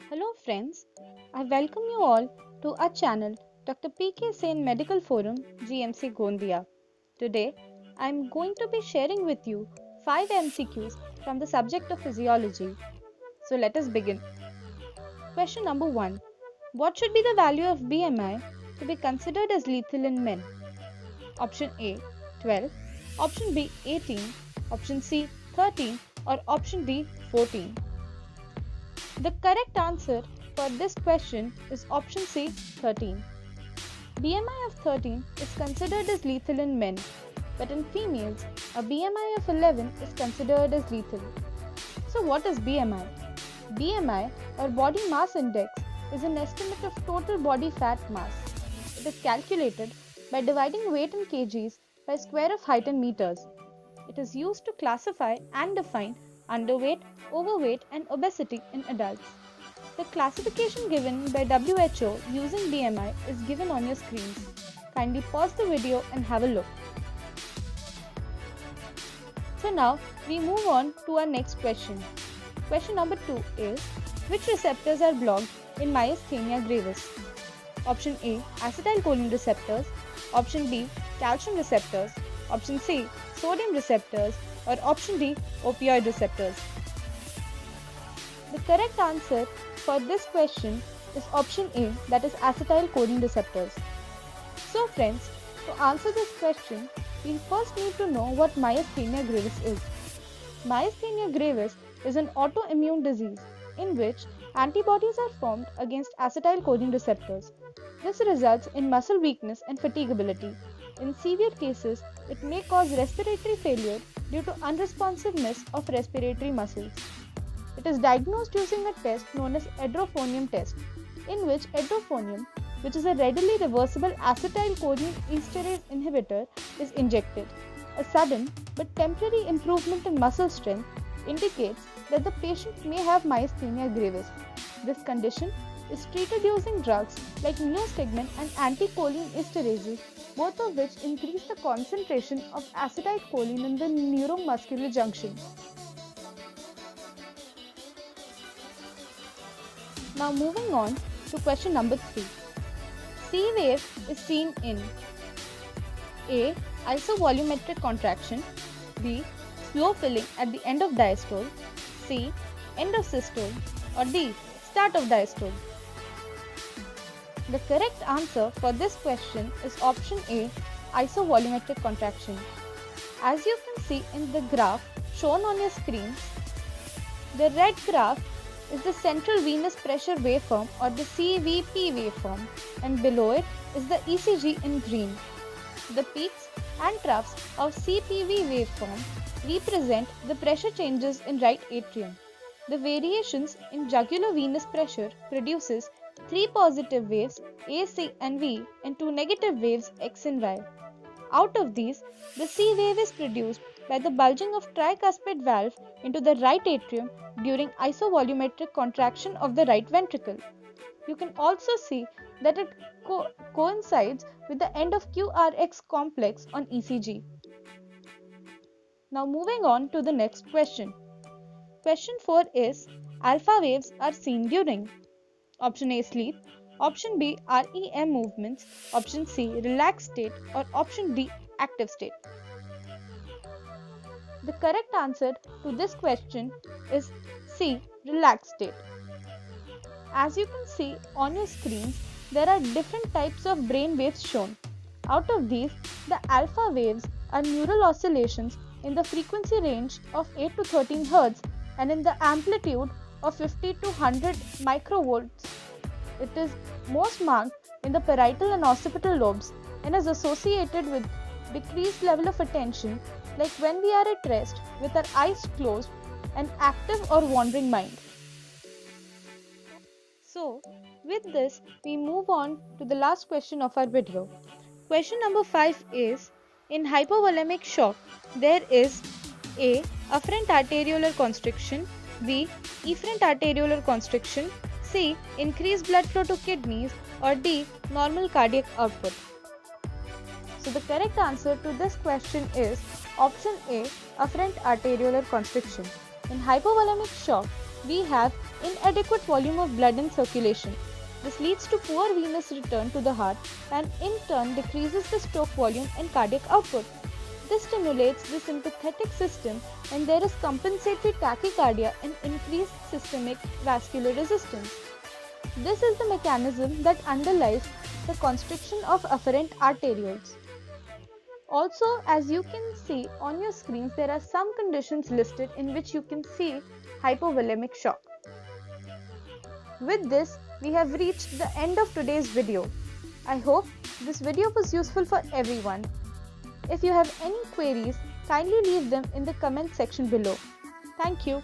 Hello friends, I welcome you all to our channel Dr. PK Sen Medical Forum GMC Gondia. Today I am going to be sharing with you 5 MCQs from the subject of physiology. So let us begin. Question number 1. What should be the value of BMI to be considered as lethal in men? Option A 12, option B 18, option C 13 or option D 14. The correct answer for this question is option C 13. BMI of 13 is considered as lethal in men, but in females, a BMI of 11 is considered as lethal. So what is BMI? BMI or body mass index is an estimate of total body fat mass. It is calculated by dividing weight in kgs by square of height in meters. It is used to classify and define underweight, overweight and obesity in adults. The classification given by WHO using BMI is given on your screens. Kindly pause the video and have a look. So now we move on to our next question. Question number 2 is, which receptors are blocked in Myasthenia gravis? Option A, acetylcholine receptors. Option B, calcium receptors. Option C, sodium receptors. Or option D, opioid receptors. The correct answer for this question is option A, that is acetylcholine receptors. So friends, to answer this question, we first need to know what myasthenia gravis is. Myasthenia gravis is an autoimmune disease in which antibodies are formed against acetylcholine receptors. This results in muscle weakness and fatigability. In severe cases, it may cause respiratory failure due to unresponsiveness of respiratory muscles. It is diagnosed using a test known as edrophonium test, in which edrophonium, which is a readily reversible acetylcholine esterase inhibitor, is injected. A sudden but temporary improvement in muscle strength indicates that the patient may have myasthenia gravis. This condition is treated using drugs like neostigmine and anticholine esterases, both of which increase the concentration of acetylcholine in the neuromuscular junction. Now moving on to question number 3. C wave is seen in A. Isovolumetric contraction, B. Slow filling at the end of diastole, C. End of systole, or D. Start of diastole. The correct answer for this question is option A, isovolumetric contraction. As you can see in the graph shown on your screen, the red graph is the central venous pressure waveform or the CVP waveform, and below it is the ECG in green. The peaks and troughs of CPV waveform represent the pressure changes in right atrium. The variations in jugular venous pressure produces 3 positive waves A, C and V and 2 negative waves X and Y. Out of these, the C wave is produced by the bulging of tricuspid valve into the right atrium during isovolumetric contraction of the right ventricle. You can also see that it coincides with the end of QRX complex on ECG. Now moving on to the next question. Question 4 is, alpha waves are seen during option A, sleep, option B, REM movements, option C, relaxed state, or option D, active state. The correct answer to this question is C, relaxed state. As you can see on your screens, there are different types of brain waves shown. Out of these, the alpha waves are neural oscillations in the frequency range of 8 to 13 Hz and in the amplitude of 50 to 100 microvolts. It is most marked in the parietal and occipital lobes and is associated with decreased level of attention, like when we are at rest with our eyes closed, an active or wandering mind. So, with this, we move on to the last question of our video. Question number 5 is, in hypovolemic shock, there is A. Afferent arteriolar constriction, B. Efferent arteriolar constriction, C. Increased blood flow to kidneys, or D. Normal cardiac output. So the correct answer to this question is option A, afferent arteriolar constriction. In hypovolemic shock, we have inadequate volume of blood in circulation. This leads to poor venous return to the heart and in turn decreases the stroke volume and cardiac output. This stimulates the sympathetic system and there is compensatory tachycardia and increased systemic vascular resistance. This is the mechanism that underlies the constriction of afferent arterioles. Also, as you can see on your screens, there are some conditions listed in which you can see hypovolemic shock. With this, we have reached the end of today's video. I hope this video was useful for everyone. If you have any queries, kindly leave them in the comment section below. Thank you.